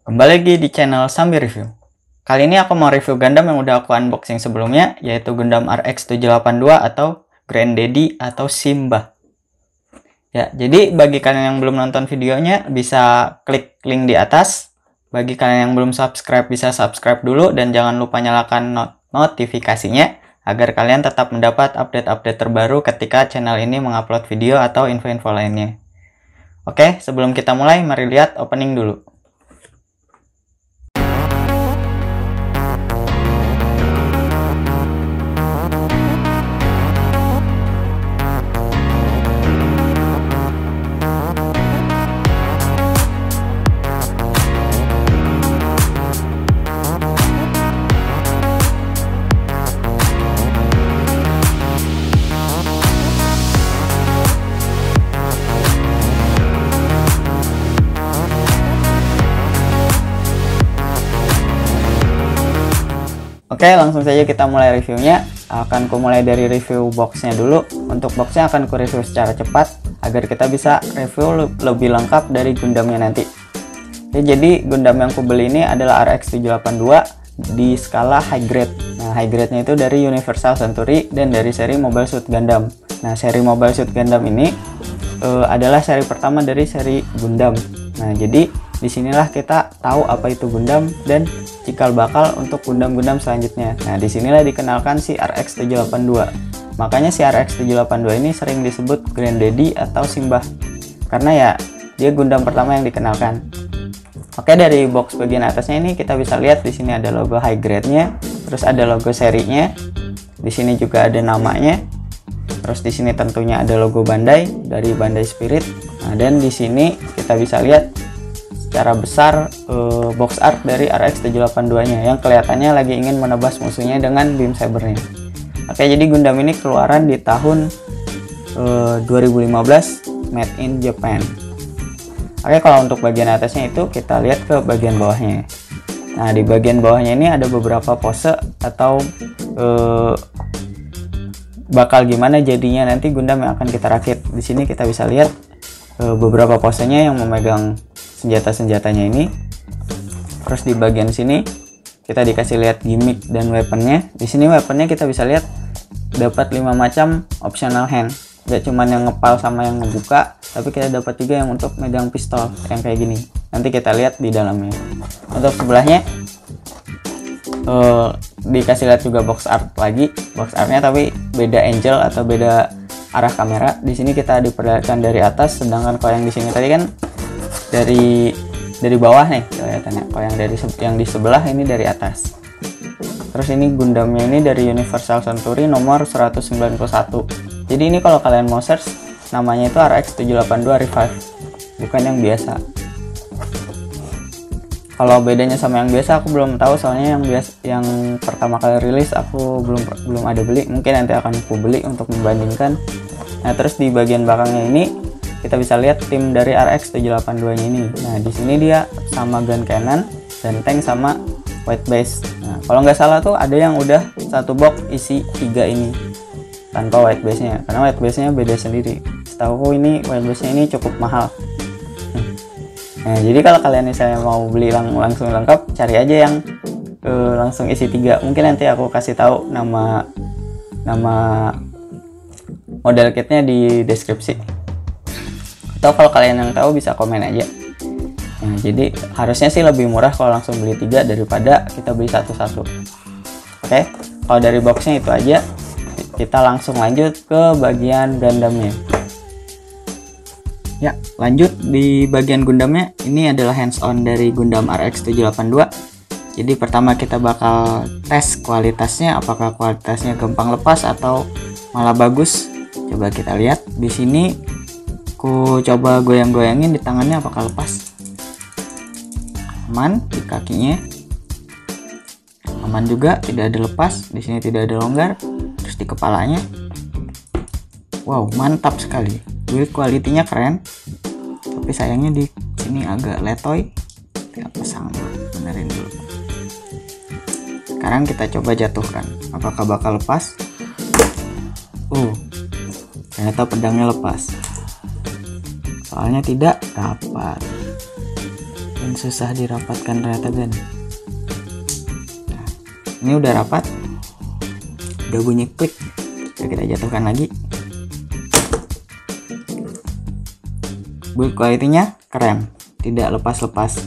Kembali lagi di channel Sambil Review. Kali ini aku mau review Gundam yang udah aku unboxing sebelumnya, yaitu Gundam RX-782 atau Granddaddy atau Simba. Ya, jadi bagi kalian yang belum nonton videonya, bisa klik link di atas. Bagi kalian yang belum subscribe, bisa subscribe dulu dan jangan lupa nyalakan notifikasinya agar kalian tetap mendapat update-update terbaru ketika channel ini mengupload video atau info-info lainnya. Oke, sebelum kita mulai, mari lihat opening dulu. Oke, langsung saja kita mulai reviewnya. Akan ku mulai dari review boxnya dulu. Untuk boxnya akan ku review secara cepat agar kita bisa review lebih lengkap dari Gundamnya nanti. Jadi Gundam yang ku beli ini adalah RX-782 di skala high grade. Nah, high grade-nya itu dari Universal Century dan dari seri Mobile Suit Gundam. Nah, seri Mobile Suit Gundam ini adalah seri pertama dari seri Gundam. Nah, jadi disinilah kita tahu apa itu Gundam dan cikal bakal untuk Gundam-Gundam selanjutnya. Nah, disinilah dikenalkan si RX-782. Makanya si RX-782 ini sering disebut Granddaddy atau Simba. Karena ya, dia Gundam pertama yang dikenalkan. Oke, dari box bagian atasnya ini kita bisa lihat di sini ada logo high grade-nya, terus ada logo serinya. Di sini juga ada namanya. Terus di sini tentunya ada logo Bandai dari Bandai Spirit. Nah, dan di sini kita bisa lihat secara besar box art dari RX-782-nya yang kelihatannya lagi ingin menebas musuhnya dengan beam sabernya. Oke, jadi Gundam ini keluaran di tahun 2015, made in Japan. Oke, kalau untuk bagian atasnya itu kita lihat ke bagian bawahnya. Nah, di bagian bawahnya ini ada beberapa pose atau bakal gimana jadinya nanti Gundam yang akan kita rakit. Di sini kita bisa lihat beberapa posenya yang memegang senjata-senjatanya ini. Terus di bagian sini kita dikasih lihat gimmick dan weaponnya. Di sini weaponnya kita bisa lihat dapat 5 macam optional hand. Gak cuman yang ngepal sama yang ngebuka, tapi kita dapat juga yang untuk megang pistol yang kayak gini. Nanti kita lihat di dalamnya. Untuk sebelahnya dikasih lihat juga box art lagi. Box artnya tapi beda angle atau beda arah kamera. Di sini kita diperlihatkan dari atas, sedangkan kalau yang di sini tadi kan dari bawah nih kelihatannya. Kalau yang di sebelah ini dari atas. Terus ini Gundamnya ini dari Universal Century nomor 191. Jadi ini kalau kalian mau search namanya itu RX-782 Revive, bukan yang biasa. Kalau bedanya sama yang biasa aku belum tahu, soalnya yang pertama kali rilis aku belum ada beli. Mungkin nanti akan aku beli untuk membandingkan. Nah, terus di bagian belakangnya ini kita bisa lihat tim dari RX-782-nya ini. Nah, di sini dia sama gun cannon dan tank sama white base. Nah, kalau nggak salah tuh ada yang udah satu box isi 3 ini tanpa white base-nya, karena white base-nya beda sendiri. Setahu ini white base-nya ini cukup mahal. Nah, jadi kalau kalian misalnya mau beli langsung lengkap, cari aja yang langsung isi 3. Mungkin nanti aku kasih tahu nama model kitnya di deskripsi. Atau kalau kalian yang tahu bisa komen aja. Nah, jadi harusnya sih lebih murah kalau langsung beli 3 daripada kita beli satu-satu. Oke, kalau dari boxnya itu aja. Kita langsung lanjut ke bagian Gundamnya. Ya, lanjut di bagian Gundamnya. Ini adalah hands on dari Gundam RX-782. Jadi pertama kita bakal tes kualitasnya, apakah kualitasnya gampang lepas atau malah bagus. Coba kita lihat di sini. Aku coba goyang-goyangin di tangannya, apakah lepas. Aman di kakinya. Aman juga, tidak ada lepas. Di sini tidak ada longgar. Terus di kepalanya, wow, mantap sekali. Build quality-nya keren, tapi sayangnya di sini agak letoy. Kita pasang dulu, benerin dulu. Sekarang kita coba jatuhkan, apakah bakal lepas? Ternyata pedangnya lepas. Soalnya tidak dapat. dan susah dirapatkan ternyata kan. Nah, ini udah rapat, udah bunyi klik. Kita jatuhkan lagi. Build quality-nya keren, tidak lepas-lepas.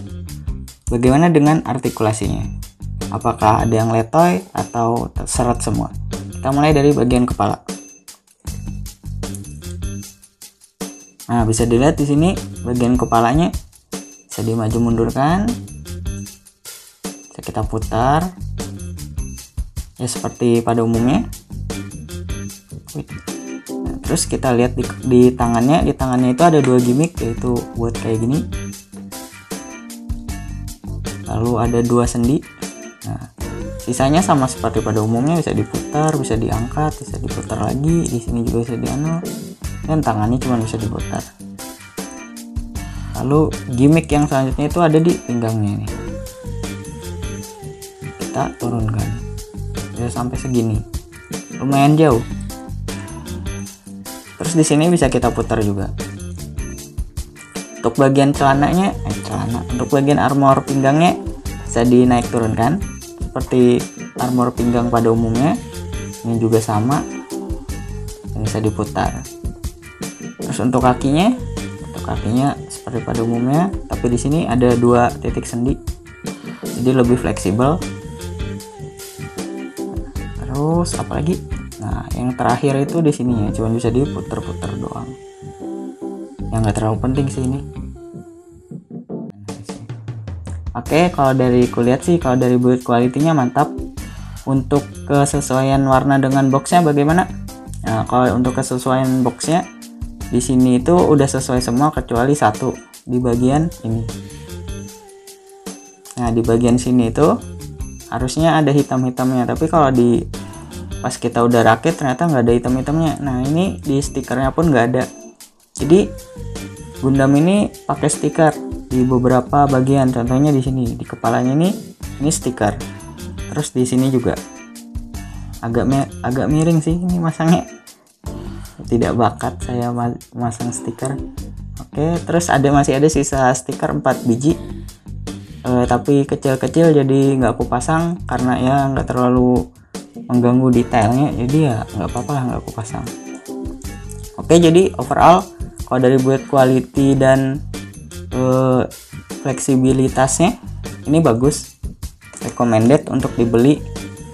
Bagaimana dengan artikulasinya? Apakah ada yang letoy atau seret semua? Kita mulai dari bagian kepala. Nah, bisa dilihat di sini bagian kepalanya bisa dimaju mundurkan. Bisa kita putar. Ya seperti pada umumnya. Nah, terus kita lihat di tangannya itu ada dua gimmick, yaitu buat kayak gini, lalu ada dua sendi. Nah, sisanya sama seperti pada umumnya, bisa diputar, bisa diangkat, bisa diputar lagi. Di sini juga bisa dianu, dan tangannya cuma bisa diputar. Lalu gimmick yang selanjutnya itu ada di pinggangnya nih. Kita turunkan, bisa sampai segini, lumayan jauh. Terus di sini bisa kita putar juga. Untuk bagian celananya, untuk bagian armor pinggangnya bisa dinaik turunkan seperti armor pinggang pada umumnya. Ini juga sama, bisa diputar. Terus untuk kakinya seperti pada umumnya, tapi di sini ada dua titik sendi, jadi lebih fleksibel. Terus apalagi? Nah, yang terakhir itu di sini ya, cuma bisa diputer-puter doang. Yang nggak terlalu penting sih ini. Oke, kalau dari kulihat sih, kalau dari build quality-nya mantap. Untuk kesesuaian warna dengan boxnya bagaimana? Nah, kalau untuk kesesuaian boxnya di sini itu udah sesuai semua kecuali satu di bagian ini. Nah, di bagian sini itu harusnya ada hitam-hitamnya, tapi kalau di pas kita udah rakit ternyata nggak ada hitam-hitamnya. Nah, ini di stikernya pun nggak ada. Jadi Gundam ini pakai stiker di beberapa bagian. Contohnya di sini, di kepalanya ini stiker. Terus di sini juga agak miring sih ini masangnya. Tidak bakat saya masang stiker. Oke, terus masih ada sisa stiker 4 biji. Tapi kecil-kecil, jadi nggak aku pasang karena ya nggak terlalu mengganggu detailnya, jadi ya nggak apa-apa lah nggak aku pasang. Oke, jadi overall kalau dari build quality dan fleksibilitasnya ini bagus, recommended untuk dibeli.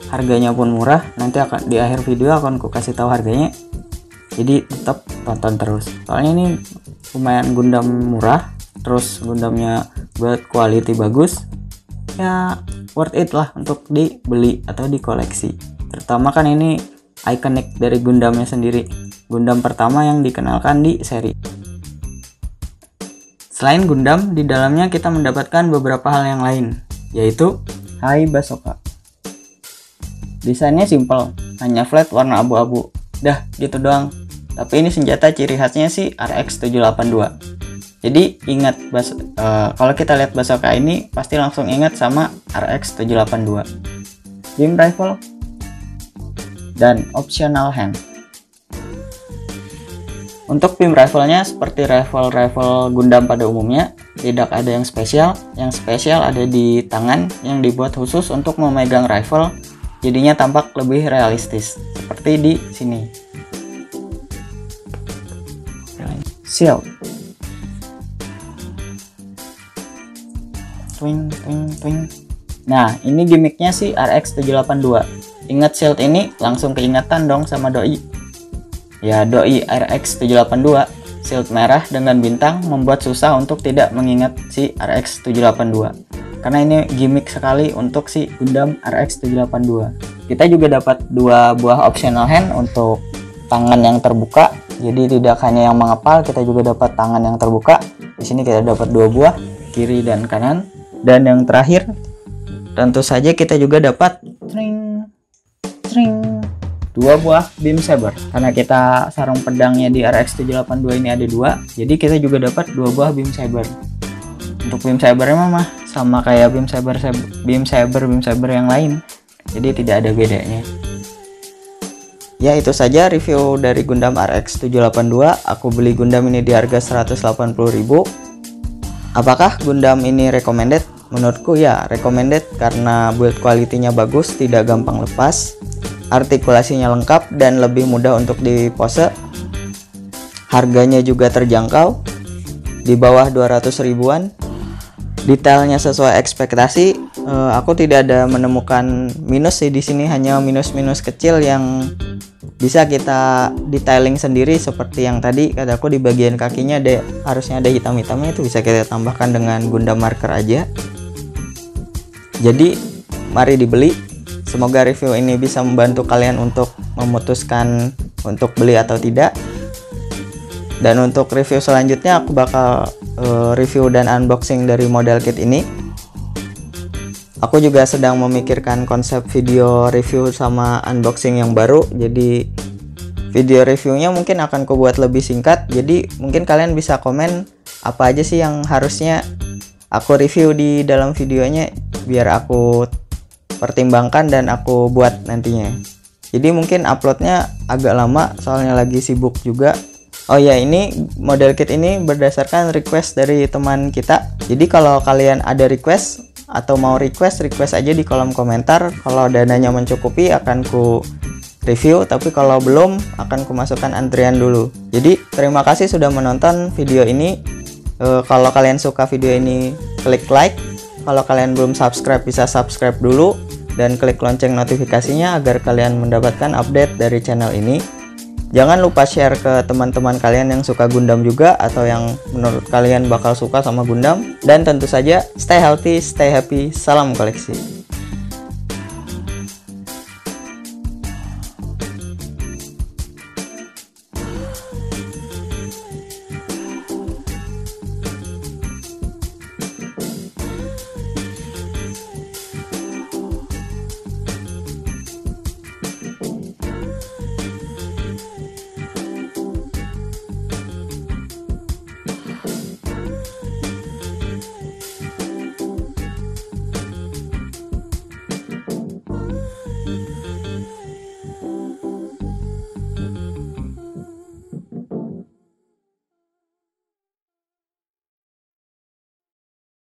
Harganya pun murah, nanti akan di akhir video akan aku kasih tahu harganya, jadi tetap tonton terus. Soalnya ini lumayan Gundam murah, terus Gundamnya build quality bagus, ya worth it lah untuk dibeli atau dikoleksi. Terutama kan ini ikonik dari Gundamnya sendiri, Gundam pertama yang dikenalkan di seri. Selain Gundam, di dalamnya kita mendapatkan beberapa hal yang lain, yaitu Hai Bazooka. Desainnya simple, hanya flat warna abu-abu. Dah, gitu doang. Tapi ini senjata ciri khasnya sih RX-782. Jadi ingat, kalau kita lihat Bazooka ini pasti langsung ingat sama RX-782. Beam rifle dan optional hand. Untuk beam rifle-nya seperti rifle Gundam pada umumnya, tidak ada yang spesial. Yang spesial ada di tangan yang dibuat khusus untuk memegang rifle, jadinya tampak lebih realistis seperti di sini. Shield. Twing, twing, twing. Nah, ini gimmicknya sih RX-782. Ingat shield ini langsung keingatan dong sama doi. Ya, doi RX-782, shield merah dengan bintang membuat susah untuk tidak mengingat si RX-782. Karena ini gimmick sekali untuk si Gundam RX-782. Kita juga dapat dua buah optional hand untuk tangan yang terbuka. Jadi tidak hanya yang mengepal, kita juga dapat tangan yang terbuka. Di sini kita dapat dua buah, kiri dan kanan. Dan yang terakhir, tentu saja kita juga dapat dua buah beam saber. Karena kita sarung pedangnya di RX-782 ini ada dua, jadi kita juga dapat dua buah beam saber. Untuk beam sabernya mah sama kayak beam saber yang lain, jadi tidak ada bedanya. Ya, itu saja review dari Gundam RX-782. Aku beli Gundam ini di harga 180.000. Apakah Gundam ini recommended? Menurutku ya recommended karena build quality-nya bagus, tidak gampang lepas, artikulasinya lengkap dan lebih mudah untuk dipose. Harganya juga terjangkau, di bawah 200 ribuan. Detailnya sesuai ekspektasi. Aku tidak ada menemukan minus sih di sini, hanya minus-minus kecil yang bisa kita detailing sendiri seperti yang tadi kataku di bagian kakinya harusnya ada hitam-hitamnya, itu bisa kita tambahkan dengan Gundam marker aja. Jadi mari dibeli. Semoga review ini bisa membantu kalian untuk memutuskan untuk beli atau tidak. Dan untuk review selanjutnya aku bakal review dan unboxing dari model kit ini. Aku juga sedang memikirkan konsep video review sama unboxing yang baru. Jadi video reviewnya mungkin akan aku buat lebih singkat. Jadi mungkin kalian bisa komen apa aja sih yang harusnya aku review di dalam videonya, biar aku pertimbangkan dan aku buat nantinya. Jadi mungkin uploadnya agak lama soalnya lagi sibuk juga. Oh ya, ini model kit ini berdasarkan request dari teman kita. Jadi kalau kalian ada request atau mau request aja di kolom komentar. Kalau dananya mencukupi akan ku review, tapi kalau belum akan ku masukkan antrian dulu. Jadi terima kasih sudah menonton video ini. Kalau kalian suka video ini klik like. Kalau kalian belum subscribe bisa subscribe dulu dan klik lonceng notifikasinya agar kalian mendapatkan update dari channel ini. Jangan lupa share ke teman-teman kalian yang suka Gundam juga, atau yang menurut kalian bakal suka sama Gundam. Dan tentu saja stay healthy, stay happy, salam koleksi.